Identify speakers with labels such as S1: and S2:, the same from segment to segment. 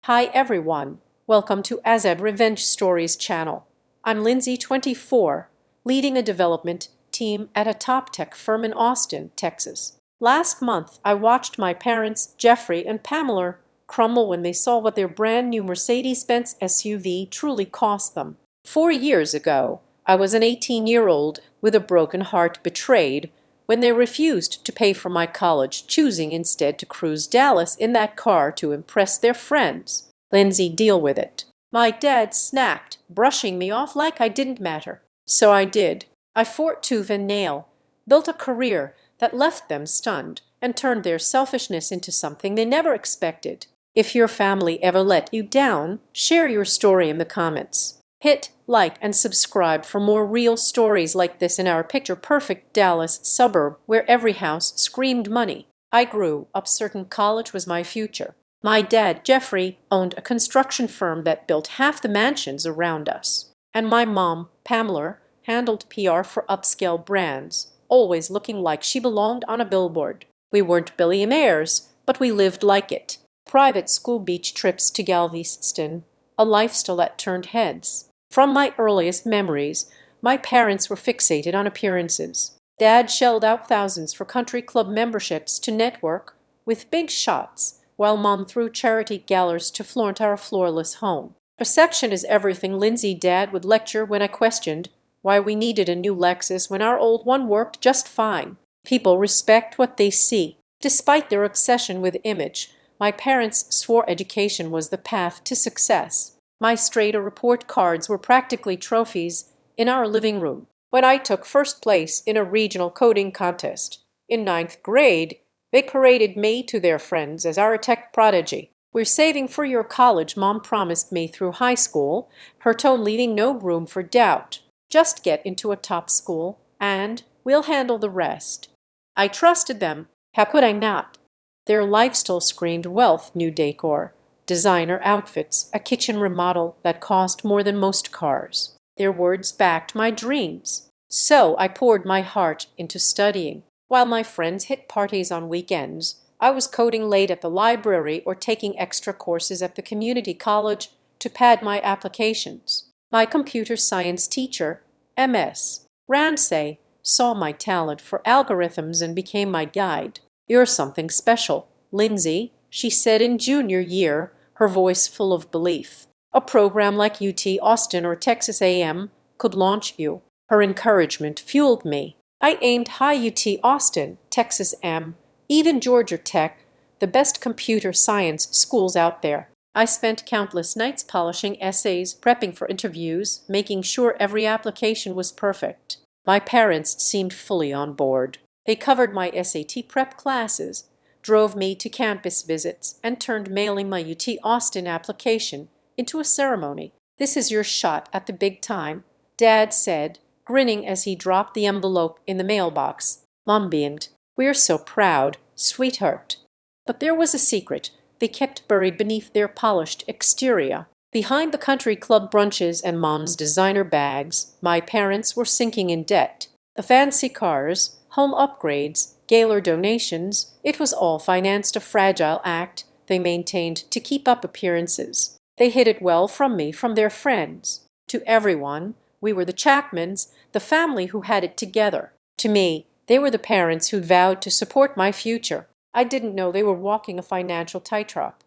S1: Hi everyone, welcome to Azad Revenge Stories channel. I'm Lindsay, 24, leading a development team at a top tech firm in Austin, Texas. Last month, I watched my parents, Jeffrey and Pamela, crumble when they saw what their brand new Mercedes-Benz SUV truly cost them. 4 years ago, I was an 18-year-old with a broken heart betrayed when they refused to pay for my college, choosing instead to cruise Dallas in that car to impress their friends. Lindsay, deal with it. My dad snapped, brushing me off like I didn't matter. So I did. I fought tooth and nail, built a career that left them stunned, and turned their selfishness into something they never expected. If your family ever let you down, share your story in the comments. Hit like and subscribe for more real stories like this in our picture-perfect Dallas suburb where every house screamed money. I grew up certain college was my future. My dad, Jeffrey, owned a construction firm that built half the mansions around us. And my mom, Pamela, handled PR for upscale brands, always looking like she belonged on a billboard. We weren't billionaires, but we lived like it. Private school beach trips to Galveston, a lifestyle that turned heads. From my earliest memories, my parents were fixated on appearances. Dad shelled out thousands for country club memberships to network with big shots, while Mom threw charity galas to flaunt our floorless home. Perception is everything, Lindsay. Dad would lecture when I questioned why we needed a new Lexus when our old one worked just fine. People respect what they see. Despite their obsession with image, my parents swore education was the path to success. My straight-A report cards were practically trophies in our living room. When I took first place in a regional coding contest in 9th grade, they paraded me to their friends as our tech prodigy. "We're saving for your college," Mom promised me through high school, her tone leaving no room for doubt. "Just get into a top school, and we'll handle the rest." I trusted them. How could I not? Their lifestyle screamed wealth, new decor, designer outfits, a kitchen remodel that cost more than most cars. Their words backed my dreams. So I poured my heart into studying. While my friends hit parties on weekends, I was coding late at the library or taking extra courses at the community college to pad my applications. My computer science teacher, MS. Ramsey, saw my talent for algorithms and became my guide. "You're something special, Lindsay," she said in junior year, her voice full of belief. "A program like UT Austin or Texas A&M could launch you." Her encouragement fueled me. I aimed high. UT Austin, Texas A&M, even Georgia Tech, the best computer science schools out there. I spent countless nights polishing essays, prepping for interviews, making sure every application was perfect. My parents seemed fully on board. They covered my SAT prep classes, drove me to campus visits, and turned mailing my UT Austin application into a ceremony. "This is your shot at the big time," Dad said, grinning as he dropped the envelope in the mailbox. Mom beamed. "We're so proud, sweetheart." But there was a secret they kept buried beneath their polished exterior. Behind the country club brunches and Mom's designer bags, my parents were sinking in debt. The fancy cars, home upgrades, gala donations, it was all financed, a fragile act they maintained to keep up appearances. They hid it well from me, from their friends. To everyone, we were the Chapmans, the family who had it together. To me, they were the parents who'd vowed to support my future. I didn't know they were walking a financial tightrope,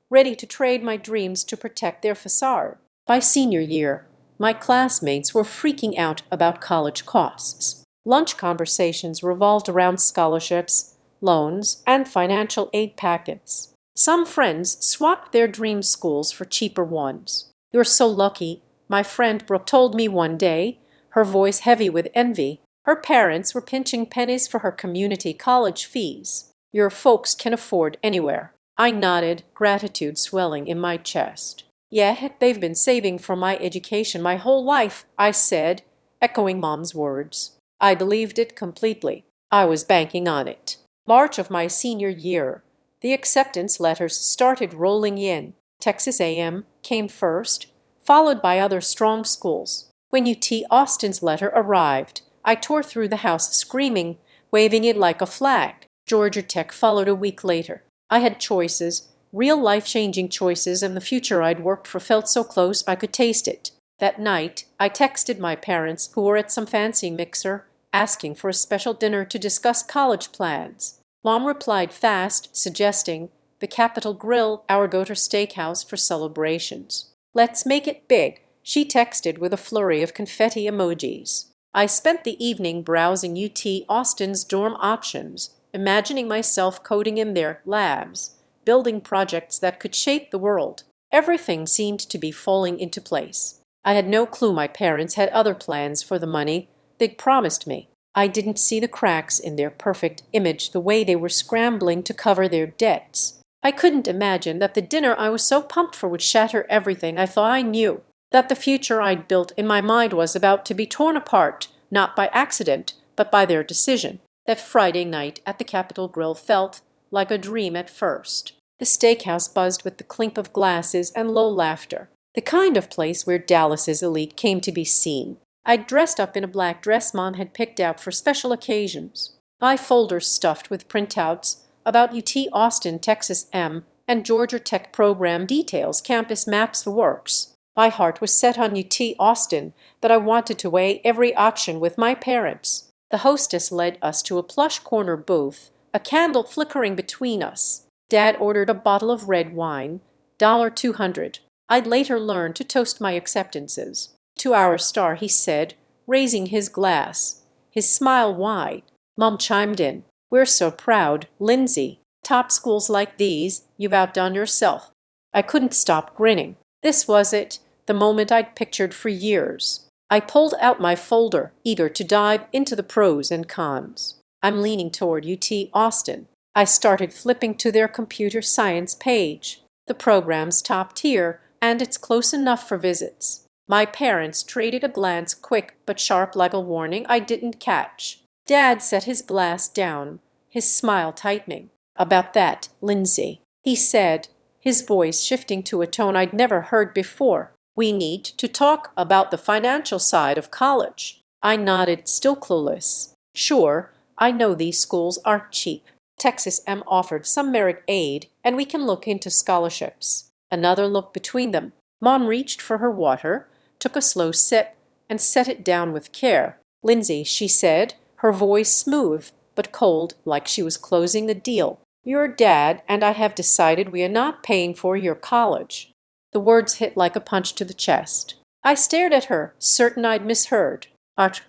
S1: ready to trade my dreams to protect their facade. By senior year, my classmates were freaking out about college costs. Lunch conversations revolved around scholarships, loans, and financial aid packets. Some friends swapped their dream schools for cheaper ones. "You're so lucky," my friend Brooke told me one day, her voice heavy with envy. Her parents were pinching pennies for her community college fees. "Your folks can afford anywhere." I nodded, gratitude swelling in my chest. "Yeah, they've been saving for my education my whole life," I said, echoing Mom's words. I believed it completely. I was banking on it. March of my senior year, the acceptance letters started rolling in. Texas A&M came first, followed by other strong schools. When UT Austin's letter arrived, I tore through the house screaming, waving it like a flag. Georgia Tech followed a week later. I had choices: real life-changing choices, and the future I'd worked for felt so close I could taste it. That night, I texted my parents, who were at some fancy mixer, asking for a special dinner to discuss college plans. Mom replied fast, suggesting the Capitol Grill, our go-to steakhouse for celebrations. "Let's make it big," she texted with a flurry of confetti emojis. I spent the evening browsing UT Austin's dorm options, imagining myself coding in their labs, building projects that could shape the world. Everything seemed to be falling into place. I had no clue my parents had other plans for the money they'd promised me. I didn't see the cracks in their perfect image the way they were scrambling to cover their debts. I couldn't imagine that the dinner I was so pumped for would shatter everything I thought I knew, that the future I'd built in my mind was about to be torn apart, not by accident, but by their decision. That Friday night at the Capitol Grill felt like a dream at first. The steakhouse buzzed with the clink of glasses and low laughter, the kind of place where Dallas's elite came to be seen. I'd dressed up in a black dress Mom had picked out for special occasions, my folders stuffed with printouts about UT Austin, Texas M, and Georgia Tech program details, campus maps, the works. My heart was set on UT Austin, but I wanted to weigh every option with my parents. The hostess led us to a plush corner booth, a candle flickering between us. Dad ordered a bottle of red wine, $200. I'd later learn to toast my acceptances. "To our star," he said, raising his glass, his smile wide. Mom chimed in, "We're so proud, Lindsay. Top schools like these, you've outdone yourself." I couldn't stop grinning. This was it, the moment I'd pictured for years. I pulled out my folder, eager to dive into the pros and cons. I'm leaning toward UT Austin. I started flipping to their computer science page. The program's top tier, and it's close enough for visits. My parents traded a glance, quick but sharp, like a warning I didn't catch. Dad set his glass down, his smile tightening. "About that, Lindsay," he said, his voice shifting to a tone I'd never heard before. "We need to talk about the financial side of college." I nodded, still clueless. "Sure, I know these schools aren't cheap. Texas M offered some merit aid, and we can look into scholarships." Another look between them. Mom reached for her water, took a slow sip, and set it down with care. "Lindsay," she said, her voice smooth but cold, like she was closing a deal, "your dad and I have decided we are not paying for your college." The words hit like a punch to the chest. I stared at her, certain I'd misheard. "But—"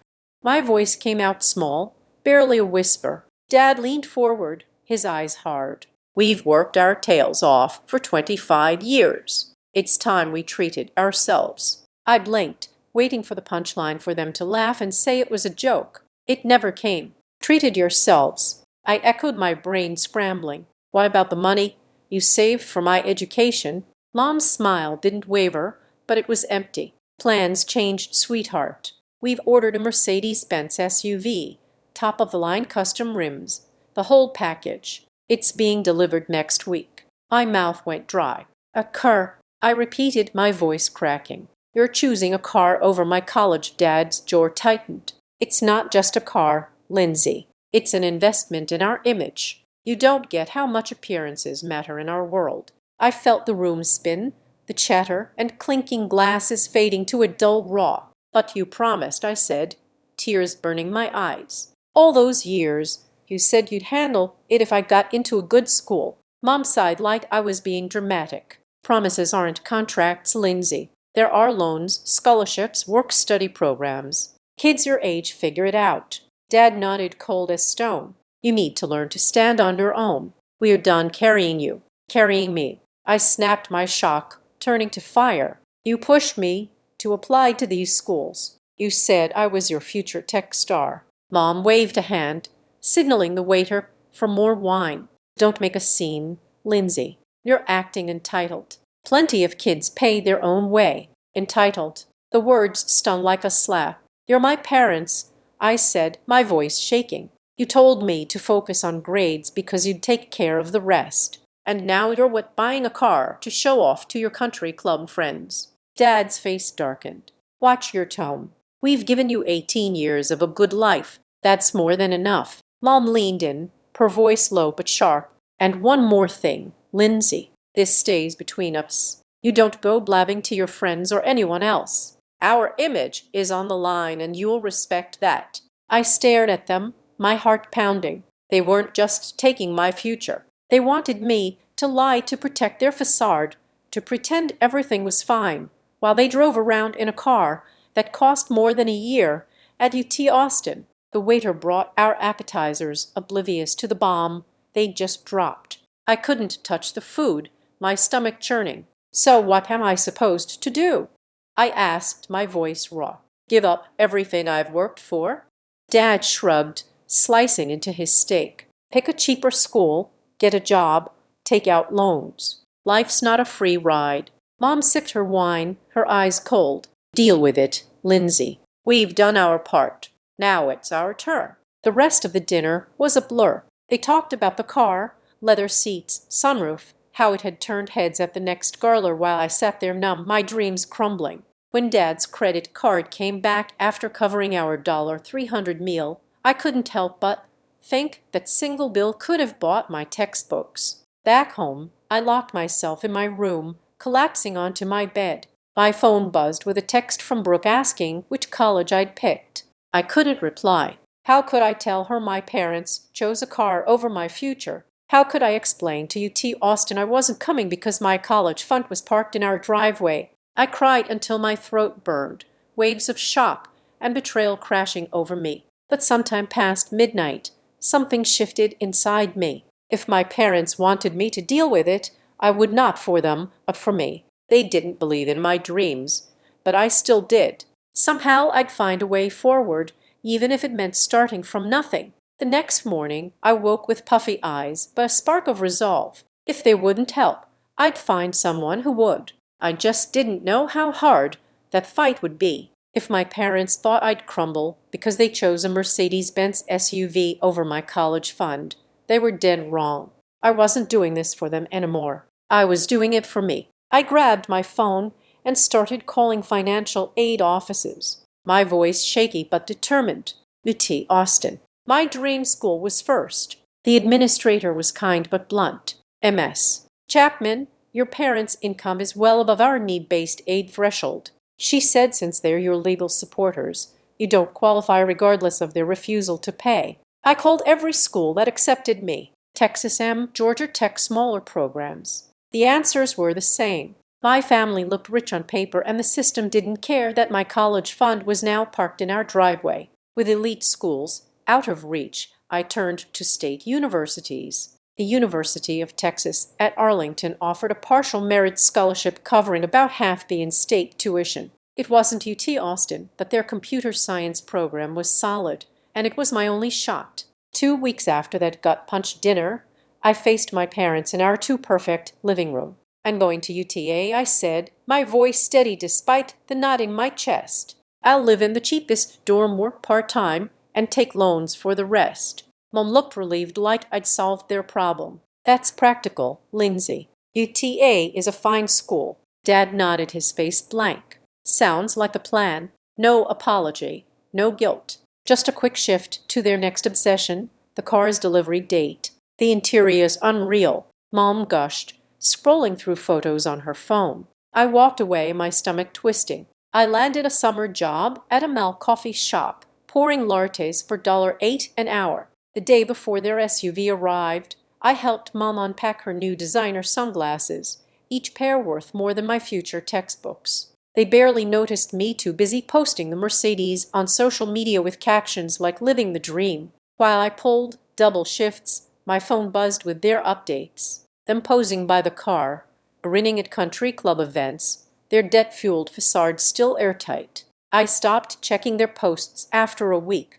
S1: My voice came out small, barely a whisper. Dad leaned forward, his eyes hard. "We've worked our tails off for 25 years. It's time we treated ourselves." I blinked, waiting for the punchline, for them to laugh and say it was a joke. It never came. "Treated yourselves." I echoed, my brain scrambling. "What about the money you saved for my education?" Mom's smile didn't waver, but it was empty. "Plans changed, sweetheart. We've ordered a Mercedes-Benz SUV, top-of-the-line custom rims, the whole package. It's being delivered next week." My mouth went dry. "A car," I repeated, my voice cracking. "You're choosing a car over my college." Dad's jaw tightened. "It's not just a car, Lindsay. It's an investment in our image. You don't get how much appearances matter in our world." I felt the room spin, the chatter and clinking glasses fading to a dull raw. "But you promised," I said, tears burning my eyes. "All those years, you said you'd handle it if I got into a good school." Mom sighed like I was being dramatic. "Promises aren't contracts, Lindsay. There are loans, scholarships, work-study programs. Kids your age figure it out." Dad nodded, cold as stone. "You need to learn to stand on your own. We are done carrying you, carrying me." I snapped, my shock turning to fire. "You pushed me to apply to these schools. You said I was your future tech star." Mom waved a hand, signaling the waiter for more wine. "Don't make a scene, Lindsay. You're acting entitled. Plenty of kids pay their own way." Entitled. The words stung like a slap. "You're my parents," I said, my voice shaking. "You told me to focus on grades because you'd take care of the rest. And now you're buying a car to show off to your country club friends." Dad's face darkened. "Watch your tone. We've given you 18 years of a good life. That's more than enough." Mom leaned in, her voice low but sharp. "And one more thing, Lindsay. This stays between us. You don't go blabbing to your friends or anyone else. Our image is on the line and you'll respect that." I stared at them, my heart pounding. They weren't just taking my future. They wanted me to lie to protect their facade, to pretend everything was fine, while they drove around in a car that cost more than a year at UT Austin. The waiter brought our appetizers, oblivious to the bomb they'd just dropped. I couldn't touch the food, my stomach churning. "So what am I supposed to do?" I asked, my voice raw. "Give up everything I've worked for?" Dad shrugged, slicing into his steak. "Pick a cheaper school, get a job, take out loans. Life's not a free ride." Mom sipped her wine, her eyes cold. "Deal with it, Lindsay. We've done our part. Now it's our turn." The rest of the dinner was a blur. They talked about the car, leather seats, sunroof, how it had turned heads at the next garler while I sat there numb, my dreams crumbling. When Dad's credit card came back after covering our $300 meal, I couldn't help but think that single bill could have bought my textbooks. Back home, I locked myself in my room, collapsing onto my bed. My phone buzzed with a text from Brooke asking which college I'd picked. I couldn't reply. How could I tell her my parents chose a car over my future? How could I explain to UT Austin I wasn't coming because my college fund was parked in our driveway? I cried until my throat burned, waves of shock and betrayal crashing over me. But sometime past midnight, something shifted inside me. If my parents wanted me to deal with it, I would not for them, but for me. They didn't believe in my dreams, but I still did. Somehow I'd find a way forward, even if it meant starting from nothing. The next morning, I woke with puffy eyes, but a spark of resolve. If they wouldn't help, I'd find someone who would. I just didn't know how hard that fight would be. If my parents thought I'd crumble because they chose a Mercedes-Benz SUV over my college fund, they were dead wrong. I wasn't doing this for them anymore. I was doing it for me. I grabbed my phone and started calling financial aid offices, my voice shaky but determined. UT Austin. My dream school was first. The administrator was kind but blunt. "Ms. Chapman, your parents' income is well above our need-based aid threshold," she said. "Since they're your legal supporters, you don't qualify regardless of their refusal to pay." I called every school that accepted me. Texas A&M, Georgia Tech, smaller programs. The answers were the same. My family looked rich on paper, and the system didn't care that my college fund was now parked in our driveway. With elite schools out of reach, I turned to state universities. The University of Texas at Arlington offered a partial merit scholarship covering about half the in-state tuition. It wasn't UT Austin, but their computer science program was solid, and it was my only shot. 2 weeks after that gut-punch dinner, I faced my parents in our too-perfect living room. "I'm going to UTA," I said, my voice steady despite the knot in my chest. "I'll live in the cheapest dorm, work part-time, and take loans for the rest." Mom looked relieved, like I'd solved their problem. "That's practical, Lindsay. UTA is a fine school." Dad nodded, his face blank. "Sounds like a plan. No apology, no guilt. Just a quick shift to their next obsession, the car's delivery date. The interior's unreal," Mom gushed, scrolling through photos on her phone. I walked away, my stomach twisting. I landed a summer job at a Mal coffee shop, pouring lattes for $8 an hour. The day before their SUV arrived, I helped Mom unpack her new designer sunglasses, each pair worth more than my future textbooks. They barely noticed me, too busy posting the Mercedes on social media with captions like "living the dream." While I pulled double shifts, my phone buzzed with their updates. Them posing by the car, grinning at country club events, their debt-fueled facade still airtight. I stopped checking their posts after a week.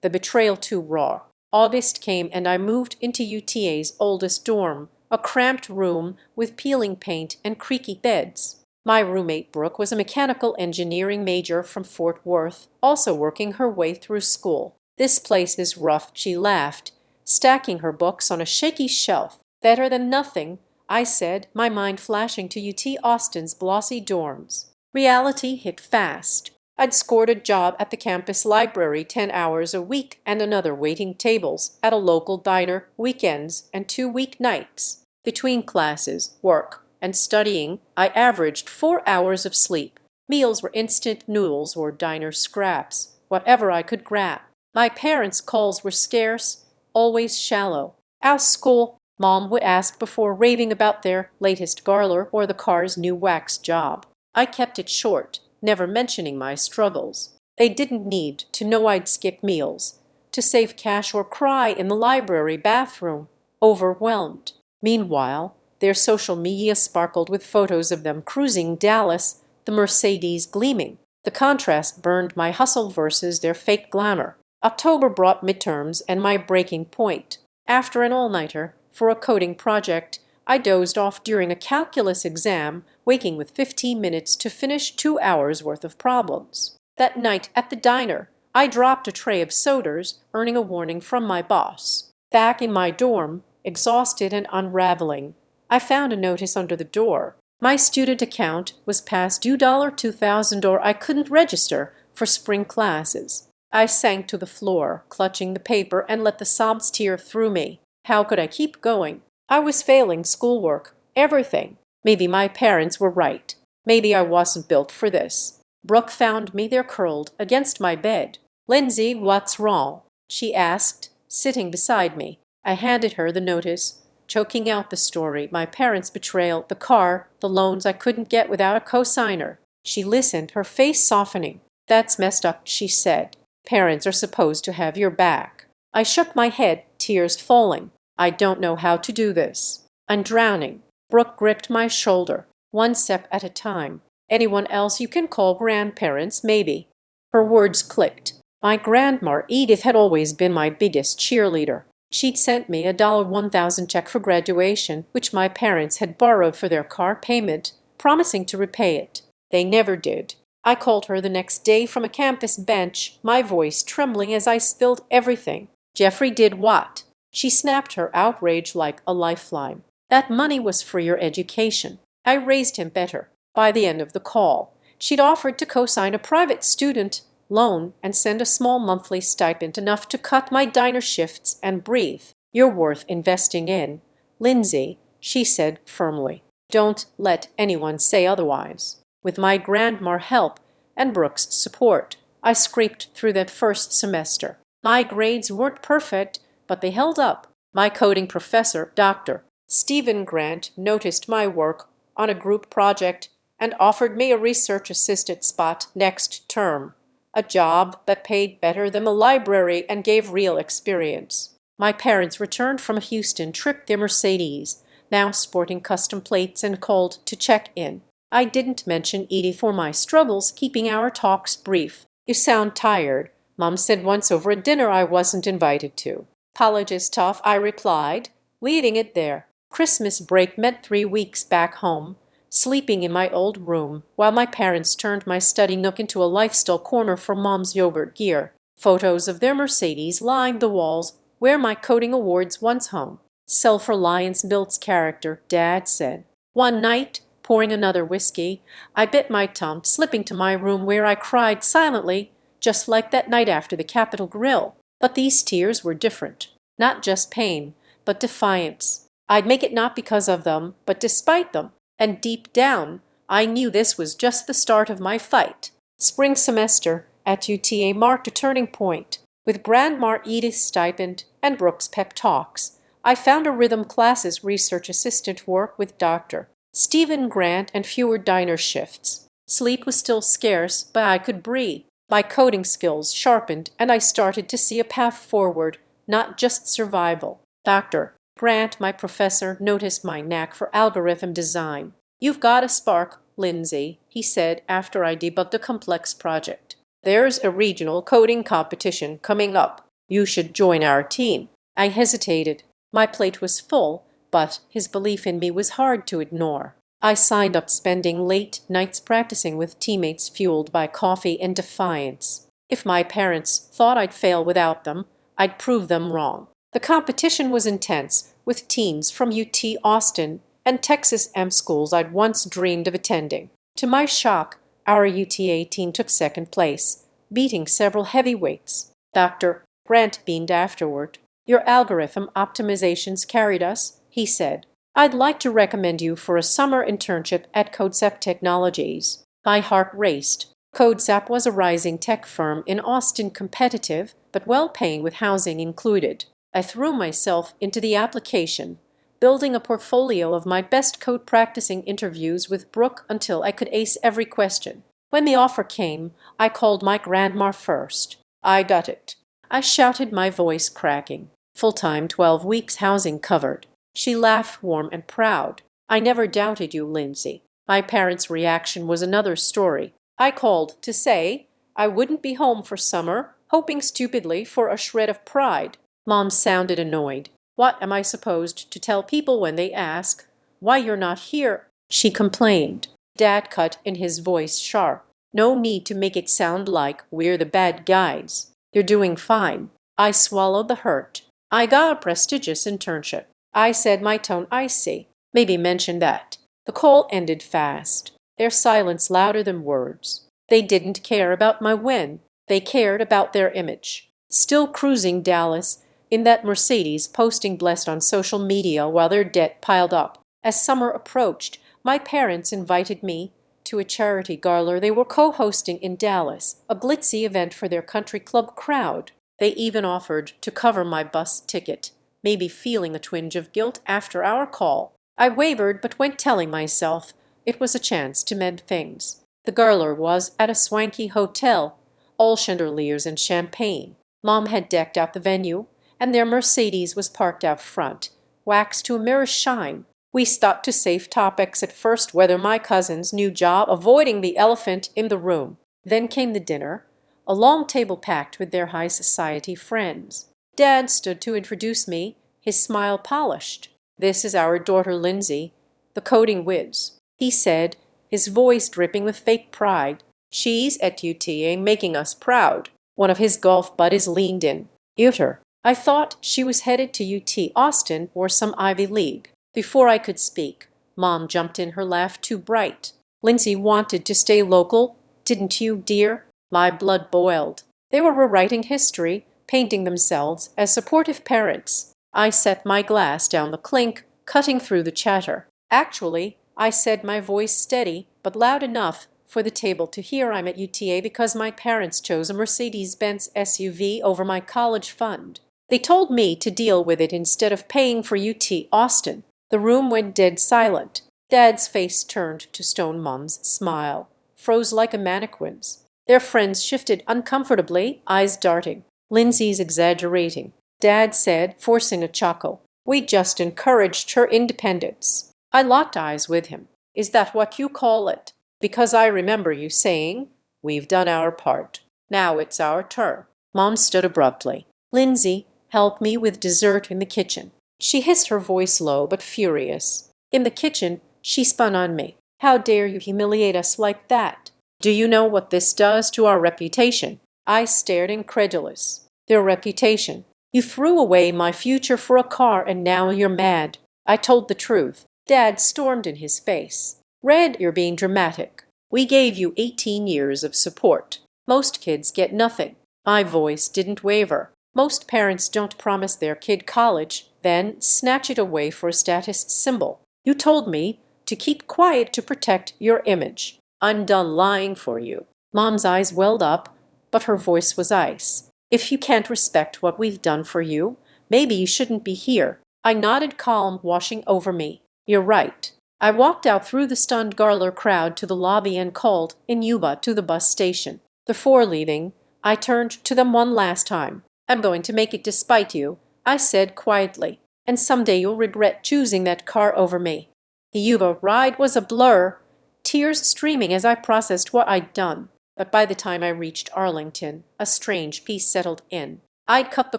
S1: The betrayal too raw. August came and I moved into UTA's oldest dorm, a cramped room with peeling paint and creaky beds. My roommate Brooke was a mechanical engineering major from Fort Worth, also working her way through school. "This place is rough," she laughed, stacking her books on a shaky shelf. "Better than nothing," I said, my mind flashing to UT Austin's glossy dorms. Reality hit fast. I'd scored a job at the campus library, 10 hours a week, and another waiting tables at a local diner, weekends and 2 weeknights. Between classes, work, and studying, I averaged 4 hours of sleep. Meals were instant noodles or diner scraps, whatever I could grab. My parents' calls were scarce, always shallow. "How's school?" Mom would ask before raving about their latest garler or the car's new wax job. I kept it short, never mentioning my struggles. They didn't need to know I'd skip meals, to save cash or cry in the library bathroom, overwhelmed. Meanwhile, their social media sparkled with photos of them cruising Dallas, the Mercedes gleaming. The contrast burned my hustle versus their fake glamour. October brought midterms and my breaking point. After an all-nighter for a coding project, I dozed off during a calculus exam, waking with 15 minutes to finish 2 hours worth of problems. That night at the diner, I dropped a tray of sodas, earning a warning from my boss. Back in my dorm, exhausted and unraveling, I found a notice under the door. My student account was past due $2,000 or I couldn't register for spring classes. I sank to the floor, clutching the paper, and let the sobs tear through me. How could I keep going? I was failing schoolwork, everything. Maybe my parents were right. Maybe I wasn't built for this. Brooke found me there curled against my bed. "Lindsay, what's wrong?" she asked, sitting beside me. I handed her the notice, choking out the story, my parents' betrayal, the car, the loans I couldn't get without a cosigner. She listened, her face softening. "That's messed up," she said. "Parents are supposed to have your back." I shook my head, tears falling. "I don't know how to do this. I'm drowning." Brooke gripped my shoulder. "One step at a time. Anyone else you can call? Grandparents, maybe." Her words clicked. My grandma, Edith, had always been my biggest cheerleader. She'd sent me a $1,000 check for graduation, which my parents had borrowed for their car payment, promising to repay it. They never did. I called her the next day from a campus bench, my voice trembling as I spilled everything. "Jeffrey did what?" She snapped, her outrage like a lifeline. "That money was for your education. I raised him better." By the end of the call, she'd offered to co-sign a private student loan and send a small monthly stipend, enough to cut my diner shifts and breathe. "You're worth investing in, Lindsay," she said firmly. "Don't let anyone say otherwise." With my grandma's help and Brooke's support, I scraped through that first semester. My grades weren't perfect, but they held up. My coding professor, Dr. Stephen Grant, noticed my work on a group project and offered me a research assistant spot next term, a job that paid better than the library and gave real experience. My parents returned from a Houston trip, their Mercedes, now sporting custom plates, and called to check in. I didn't mention Edie for my struggles, keeping our talks brief. "You sound tired," Mom said once over a dinner I wasn't invited to. "College is tough," I replied, leaving it there. Christmas break meant 3 weeks back home, sleeping in my old room, while my parents turned my study nook into a lifestyle corner for Mom's yogurt gear. Photos of their Mercedes lined the walls where my coding awards once hung. "Self-reliance builds character," Dad said. One night, pouring another whiskey, I bit my tongue, slipping to my room where I cried silently, just like that night after the Capitol grill. But these tears were different. Not just pain, but defiance. I'd make it not because of them, but despite them. And deep down, I knew this was just the start of my fight. Spring semester at UTA marked a turning point. With Grandma Edith's stipend and Brooke's pep talks, I found a rhythm classes research assistant work with Dr. Stephen Grant and fewer diner shifts. Sleep was still scarce, but I could breathe. My coding skills sharpened, and I started to see a path forward, not just survival. Dr. Grant, my professor, noticed my knack for algorithm design. "You've got a spark, Lindsay," he said after I debugged a complex project. "There's a regional coding competition coming up. You should join our team." I hesitated. My plate was full, but his belief in me was hard to ignore. I signed up, spending late nights practicing with teammates, fueled by coffee and defiance. If my parents thought I'd fail without them, I'd prove them wrong. The competition was intense, with teams from UT Austin and Texas M schools I'd once dreamed of attending. To my shock, our UTA team took second place, beating several heavyweights. Dr. Grant beamed afterward. "Your algorithm optimizations carried us," he said. I'd like to recommend you for a summer internship at CodeSap Technologies. My heart raced. CodeSap was a rising tech firm in Austin, competitive, but well-paying with housing included. I threw myself into the application, building a portfolio of my best code practicing interviews with Brooke until I could ace every question. When the offer came, I called my grandma first. I got it. I shouted, my voice cracking. Full-time, 12 weeks housing covered. She laughed, warm and proud. I never doubted you, Lindsay. My parents' reaction was another story. I called to say I wouldn't be home for summer, hoping stupidly for a shred of pride. Mom sounded annoyed. What am I supposed to tell people when they ask why you're not here? She complained. Dad cut in, his voice sharp. No need to make it sound like we're the bad guys. You're doing fine. I swallowed the hurt. I got a prestigious internship. I said, my tone icy. Maybe mention that. The call ended fast. Their silence louder than words. They didn't care about my win. They cared about their image. Still cruising Dallas in that Mercedes, posting blessed on social media while their debt piled up. As summer approached, my parents invited me to a charity gala they were co-hosting in Dallas, a glitzy event for their country club crowd. They even offered to cover my bus ticket, maybe feeling a twinge of guilt after our call. I wavered but went, telling myself it was a chance to mend things. The gala was at a swanky hotel, all chandeliers and champagne. Mom had decked out the venue, and their Mercedes was parked out front, waxed to a mirror shine. We stopped to save topics at first, whether my cousin's new job, avoiding the elephant in the room. Then came the dinner, a long table packed with their high society friends. Dad stood to introduce me, his smile polished. This is our daughter Lindsay, the coding whiz, he said, his voice dripping with fake pride. She's at UTA, making us proud. One of his golf buddies leaned in. Uter. I thought she was headed to UT Austin or some Ivy League. Before I could speak, Mom jumped in, her laugh too bright. Lindsay wanted to stay local, didn't you, dear? My blood boiled. They were rewriting history, painting themselves as supportive parents. I set my glass down, the clink cutting through the chatter. Actually, I said, my voice steady but loud enough for the table to hear, I'm at UTA because my parents chose a Mercedes-Benz SUV over my college fund. They told me to deal with it instead of paying for UT Austin. The room went dead silent. Dad's face turned to stone. Mom's smile froze like a mannequin's. Their friends shifted uncomfortably, eyes darting. Lindsay's exaggerating, Dad said, forcing a chuckle. We just encouraged her independence. I locked eyes with him. Is that what you call it? Because I remember you saying, we've done our part. Now it's our turn. Mom stood abruptly. Lindsay, help me with dessert in the kitchen. She hissed, her voice low but furious. In the kitchen, she spun on me. How dare you humiliate us like that? Do you know what this does to our reputation? I stared, incredulous. Their reputation. You threw away my future for a car and now you're mad. I told the truth. Dad stormed in his face. Red, you're being dramatic. We gave you 18 years of support. Most kids get nothing. My voice didn't waver. Most parents don't promise their kid college, then snatch it away for a status symbol. You told me to keep quiet to protect your image. I'm done lying for you. Mom's eyes welled up, but her voice was ice. If you can't respect what we've done for you, maybe you shouldn't be here. I nodded, calm washing over me. You're right. I walked out through the stunned gala crowd to the lobby and called in Yuba to the bus station. Before leaving, I turned to them one last time. I'm going to make it despite you, I said quietly, and someday you'll regret choosing that car over me. The Yuba ride was a blur, tears streaming as I processed what I'd done. But by the time I reached Arlington, a strange peace settled in. I'd cut the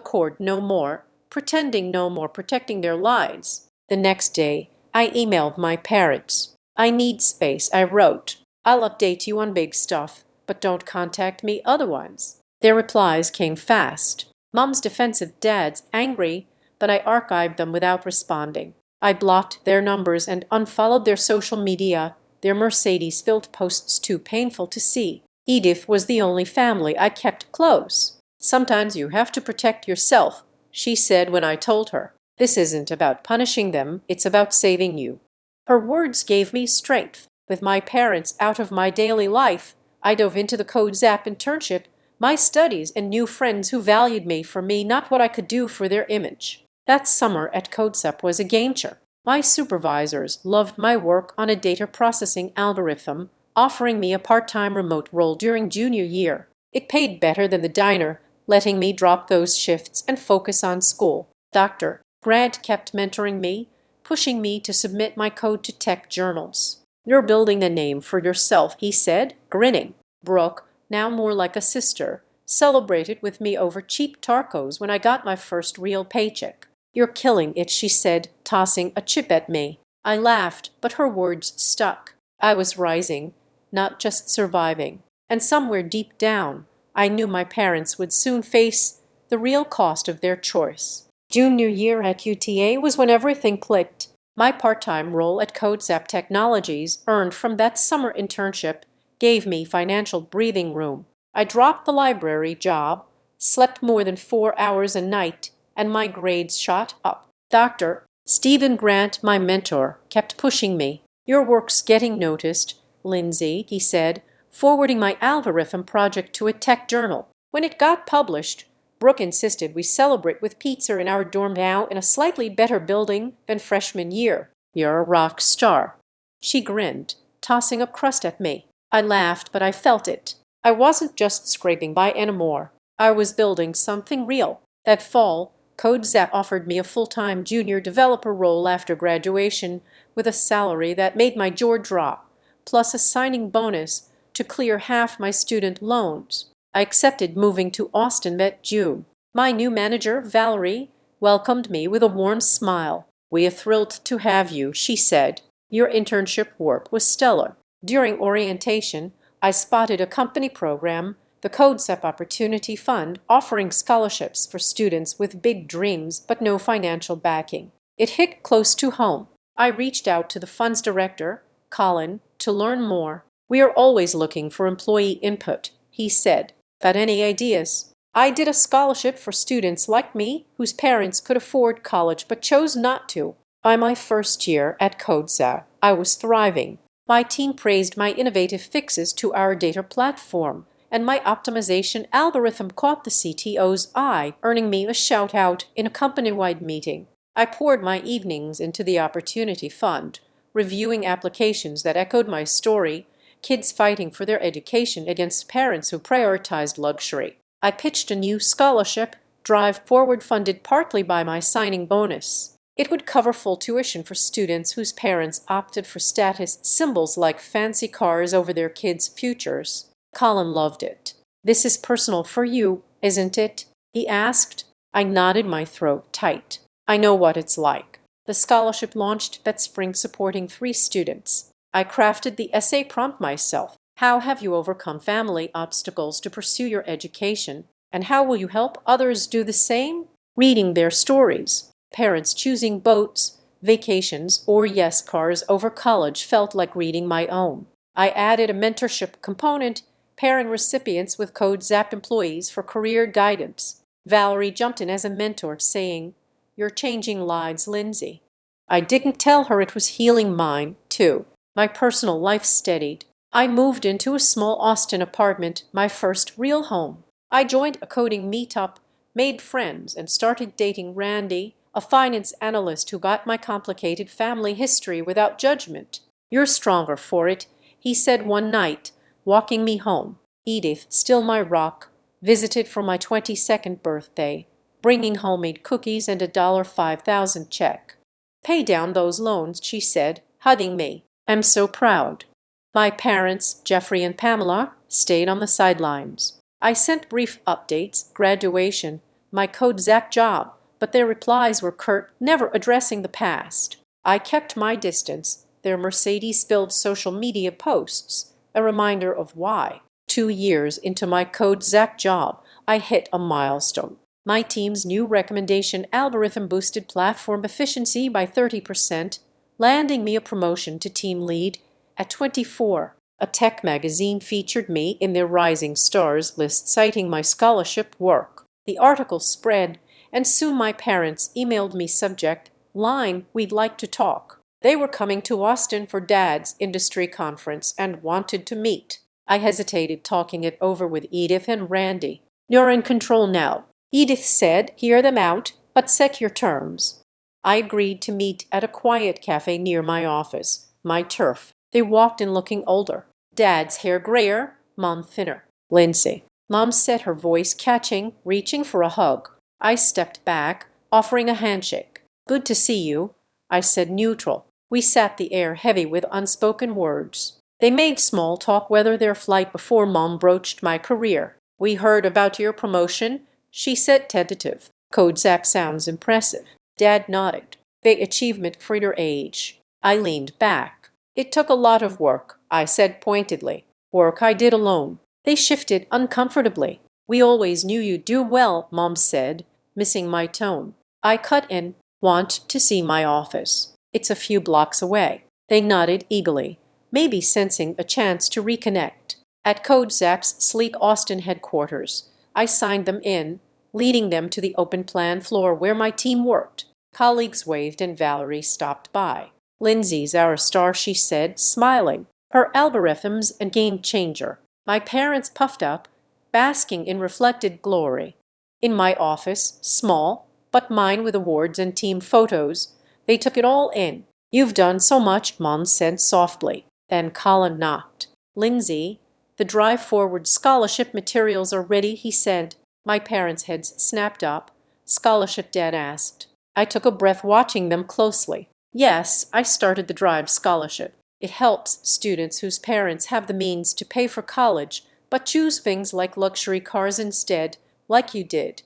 S1: cord no more, pretending no more, protecting their lives. The next day, I emailed my parents. I need space, I wrote. I'll update you on big stuff, but don't contact me otherwise. Their replies came fast. Mom's defensive, Dad's angry, but I archived them without responding. I blocked their numbers and unfollowed their social media, their Mercedes-filled posts too painful to see. Edith was the only family I kept close. Sometimes you have to protect yourself, she said when I told her. This isn't about punishing them, it's about saving you." Her words gave me strength. With my parents out of my daily life, I dove into the CodeZap internship, my studies, and new friends who valued me for me, not what I could do for their image. That summer at CodeZap was a game changer. My supervisors loved my work on a data processing algorithm, offering me a part-time remote role during junior year. It paid better than the diner, letting me drop those shifts and focus on school. Dr. Grant kept mentoring me, pushing me to submit my code to tech journals. "You're building a name for yourself," he said, grinning. Brooke, now more like a sister, celebrated with me over cheap tacos when I got my first real paycheck. "You're killing it," she said, tossing a chip at me. I laughed, but her words stuck. I was rising, not just surviving. And somewhere deep down, I knew my parents would soon face the real cost of their choice. Junior year at UTA was when everything clicked. My part-time role at CodeZap Technologies, earned from that summer internship, gave me financial breathing room. I dropped the library job, slept more than 4 hours a night, and my grades shot up. Dr. Stephen Grant, my mentor, kept pushing me. "Your work's getting noticed, Lindsay," he said, forwarding my algorithm project to a tech journal. When it got published, Brooke insisted we celebrate with pizza in our dorm, now in a slightly better building than freshman year. "You're a rock star." She grinned, tossing a crust at me. I laughed, but I felt it. I wasn't just scraping by anymore. I was building something real. That fall, CodeZap offered me a full-time junior developer role after graduation, with a salary that made my jaw drop, plus a signing bonus to clear half my student loans. I accepted moving to Austin that June. My new manager, Valerie, welcomed me with a warm smile. "We are thrilled to have you," she said. "Your internship work was stellar." During orientation, I spotted a company program, the CodeZap Opportunity Fund, offering scholarships for students with big dreams but no financial backing. It hit close to home. I reached out to the fund's director, Colin, to learn more. "We are always looking for employee input," he said. "Got any ideas?" I did a scholarship for students like me whose parents could afford college but chose not to. By my first year at CodeZap, I was thriving. My team praised my innovative fixes to our data platform, and my optimization algorithm caught the CTO's eye, earning me a shout-out in a company-wide meeting. I poured my evenings into the Opportunity Fund, reviewing applications that echoed my story, kids fighting for their education against parents who prioritized luxury. I pitched a new scholarship drive forward, funded partly by my signing bonus. It would cover full tuition for students whose parents opted for status symbols like fancy cars over their kids' futures. Colin loved it. "This is personal for you, isn't it?" he asked. I nodded, my throat tight. "I know what it's like." The scholarship launched that spring, supporting 3 students. I crafted the essay prompt myself. "How have you overcome family obstacles to pursue your education, and how will you help others do the same?" Reading their stories, parents choosing boats, vacations, or yes, cars over college, felt like reading my own. I added a mentorship component, pairing recipients with CodeZap employees for career guidance. Valerie jumped in as a mentor, saying, "You're changing lives, Lindsay." I didn't tell her it was healing mine, too. My personal life steadied. I moved into a small Austin apartment, my first real home. I joined a coding meetup, made friends, and started dating Randy, a finance analyst who got my complicated family history without judgment. "You're stronger for it," he said one night, walking me home. Edith, still my rock, visited for my 22nd birthday, bringing homemade cookies and a $5,000 check. "Pay down those loans," she said, hugging me. "I'm so proud." My parents, Jeffrey and Pamela, stayed on the sidelines. I sent brief updates, graduation, my CodeZap job, but their replies were curt, never addressing the past. I kept my distance, their Mercedes-filled social media posts, a reminder of why. 2 years into my CodeZap job, I hit a milestone. My team's new recommendation algorithm boosted platform efficiency by 30%, landing me a promotion to team lead. At 24, a tech magazine featured me in their Rising Stars list, citing my scholarship work. The article spread, And soon my parents emailed me subject line, "We'd like to talk." They were coming to Austin for Dad's industry conference and wanted to meet. I hesitated, talking it over with Edith and Randy. "You're in control now," Edith said. "Hear them out, but set your terms." I agreed to meet at a quiet cafe near my office, my turf. They walked in looking older. Dad's hair grayer, Mom thinner. "Lindsay." Mom said, her voice catching, reaching for a hug. I stepped back, offering a handshake. "Good to see you," I said, neutral. We sat, the air heavy with unspoken words. They made small talk, whether their flight before Mom broached my career. "We heard about your promotion," she said, tentative. "Kodzak sounds impressive." Dad nodded. "Big achievement for your age." I leaned back. "It took a lot of work," I said pointedly. "Work I did alone." They shifted uncomfortably. "We always knew you'd do well," Mom said, missing my tone. I cut in. "Want to see my office? It's a few blocks away." They nodded eagerly, maybe sensing a chance to reconnect. At Kodzak's sleek Austin headquarters, I signed them in, leading them to the open plan floor where my team worked. Colleagues waved and Valerie stopped by. "Lindsay's our star," she said, smiling. "Her algorithm's a game changer." My parents puffed up, basking in reflected glory. In my office, small, but mine with awards and team photos, they took it all in. "You've done so much," Mom said softly. Then Colin knocked. "Lindsay, the drive forward scholarship materials are ready," he said. My parents' heads snapped up. "Scholarship?" Dad asked. I took a breath, watching them closely. "Yes, I started the Drive Scholarship. It helps students whose parents have the means to pay for college, but choose things like luxury cars instead, like you did."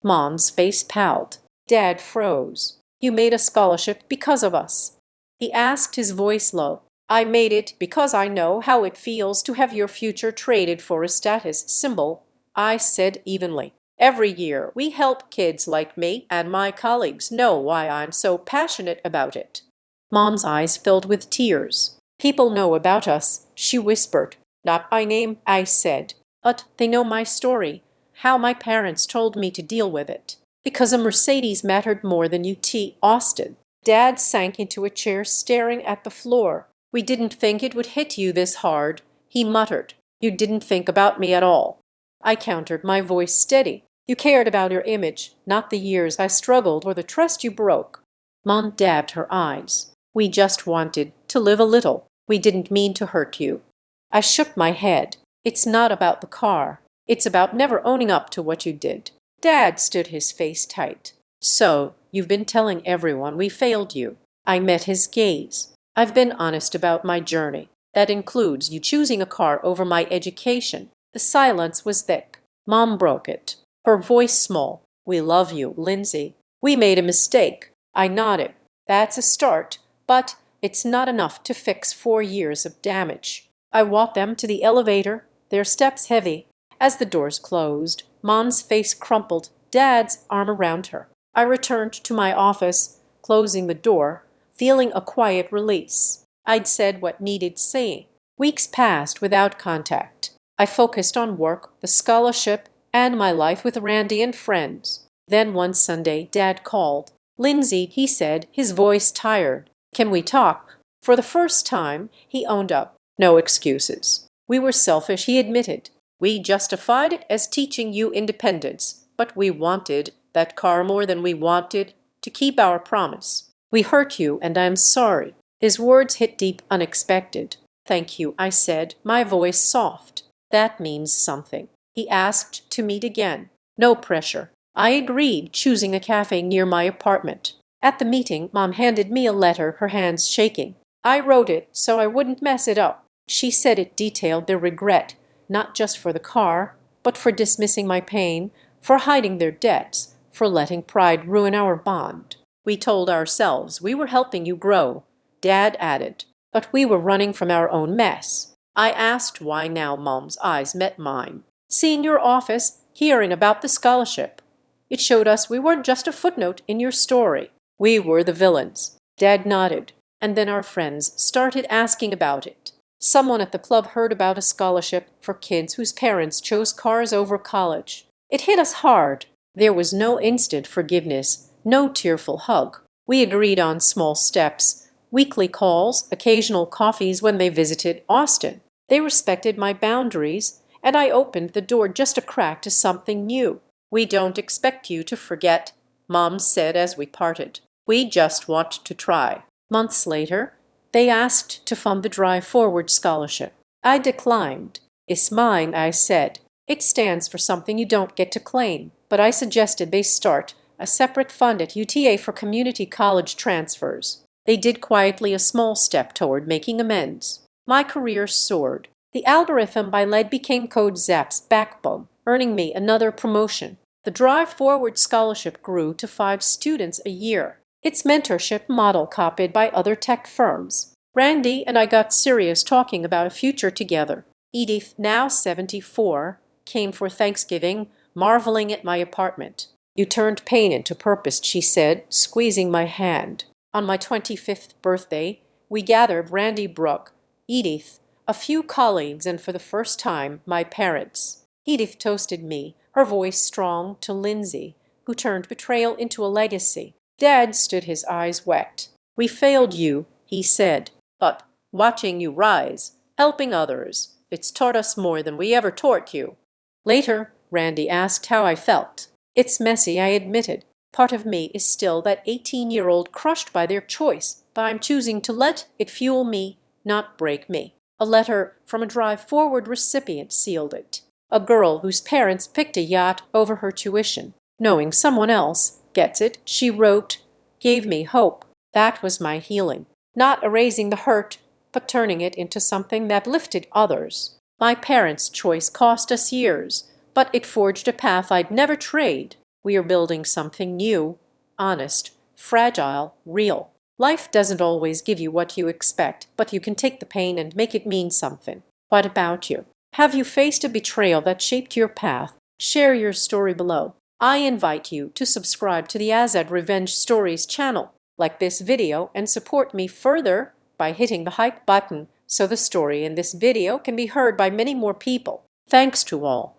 S1: Mom's face palled. Dad froze. "You made a scholarship because of us?" he asked, his voice low. "I made it because I know how it feels to have your future traded for a status symbol," I said evenly. "Every year we help kids like me, and my colleagues know why I'm so passionate about it." Mom's eyes filled with tears. "People know about us," she whispered. "Not by name," I said. "But they know my story, how my parents told me to deal with it. Because a Mercedes mattered more than UT Austin." Dad sank into a chair, staring at the floor. "We didn't think it would hit you this hard," he muttered. "You didn't think about me at all." I countered, my voice steady. "You cared about your image, not the years I struggled or the trust you broke." Mom dabbed her eyes. "We just wanted to live a little. We didn't mean to hurt you." I shook my head. "It's not about the car. It's about never owning up to what you did." Dad stood, his face tight. "So, you've been telling everyone we failed you." I met his gaze. "I've been honest about my journey. That includes you choosing a car over my education." The silence was thick. Mom broke it, her voice small. "We love you, Lindsay. We made a mistake." I nodded. "That's a start, but it's not enough to fix 4 years of damage." I walked them to the elevator, their steps heavy. As the doors closed, Mom's face crumpled, Dad's arm around her. I returned to my office, closing the door, feeling a quiet release. I'd said what needed saying. Weeks passed without contact. I focused on work, the scholarship, and my life with Randy and friends. Then one Sunday, Dad called. "Lindsay," he said, his voice tired. "Can we talk?" For the first time, he owned up. No excuses. "We were selfish," he admitted. "We justified it as teaching you independence, but we wanted that car more than we wanted to keep our promise. We hurt you, and I'm sorry." His words hit deep, unexpected. "Thank you," I said, my voice soft. "That means something." He asked to meet again. No pressure. I agreed, choosing a cafe near my apartment. At the meeting, Mom handed me a letter, her hands shaking. "I wrote it so I wouldn't mess it up." She said it detailed their regret, not just for the car, but for dismissing my pain, for hiding their debts, for letting pride ruin our bond. "We told ourselves we were helping you grow," Dad added, "but we were running from our own mess." I asked why now. Mom's eyes met mine. "Seeing your office, hearing about the scholarship. It showed us we weren't just a footnote in your story. We were the villains." Dad nodded, and then our friends started asking about it. Someone at the club heard about a scholarship for kids whose parents chose cars over college. It hit us hard. There was no instant forgiveness, no tearful hug. We agreed on small steps, weekly calls, occasional coffees when they visited Austin. They respected my boundaries, and I opened the door just a crack to something new. "We don't expect you to forget," Mom said as we parted. "We just want to try." Months later, they asked to fund the Drive Forward scholarship. I declined. "It's mine," I said. "It stands for something you don't get to claim." But I suggested they start a separate fund at UTA for community college transfers. They did quietly, a small step toward making amends. My career soared. The algorithm I led became Code Zap's backbone, earning me another promotion. The Drive Forward scholarship grew to 5 students a year. Its mentorship model copied by other tech firms. Randy and I got serious talking about a future together. Edith, now 74, came for Thanksgiving, marveling at my apartment. "You turned pain into purpose," she said, squeezing my hand. On my 25th birthday, we gathered Randy Brooke, Edith, a few colleagues, and for the first time, my parents. Edith toasted me, her voice strong, to Lindsay, who turned betrayal into a legacy. Dad stood, his eyes wet. "We failed you," he said, "but watching you rise, helping others, it's taught us more than we ever taught you." Later, Randy asked how I felt. "It's messy," I admitted. "Part of me is still that 18-year-old crushed by their choice, but I'm choosing to let it fuel me, not break me." A letter from a Drive Forward recipient sealed it. A girl whose parents picked a yacht over her tuition. "Knowing someone else gets it," she wrote, "gave me hope." That was my healing. Not erasing the hurt, but turning it into something that lifted others. My parents' choice cost us years, but it forged a path I'd never trade. We are building something new, honest, fragile, real. Life doesn't always give you what you expect, but you can take the pain and make it mean something. What about you? Have you faced a betrayal that shaped your path? Share your story below. I invite you to subscribe to the Azad Revenge Stories channel. Like this video and support me further by hitting the like button so the story in this video can be heard by many more people. Thanks to all.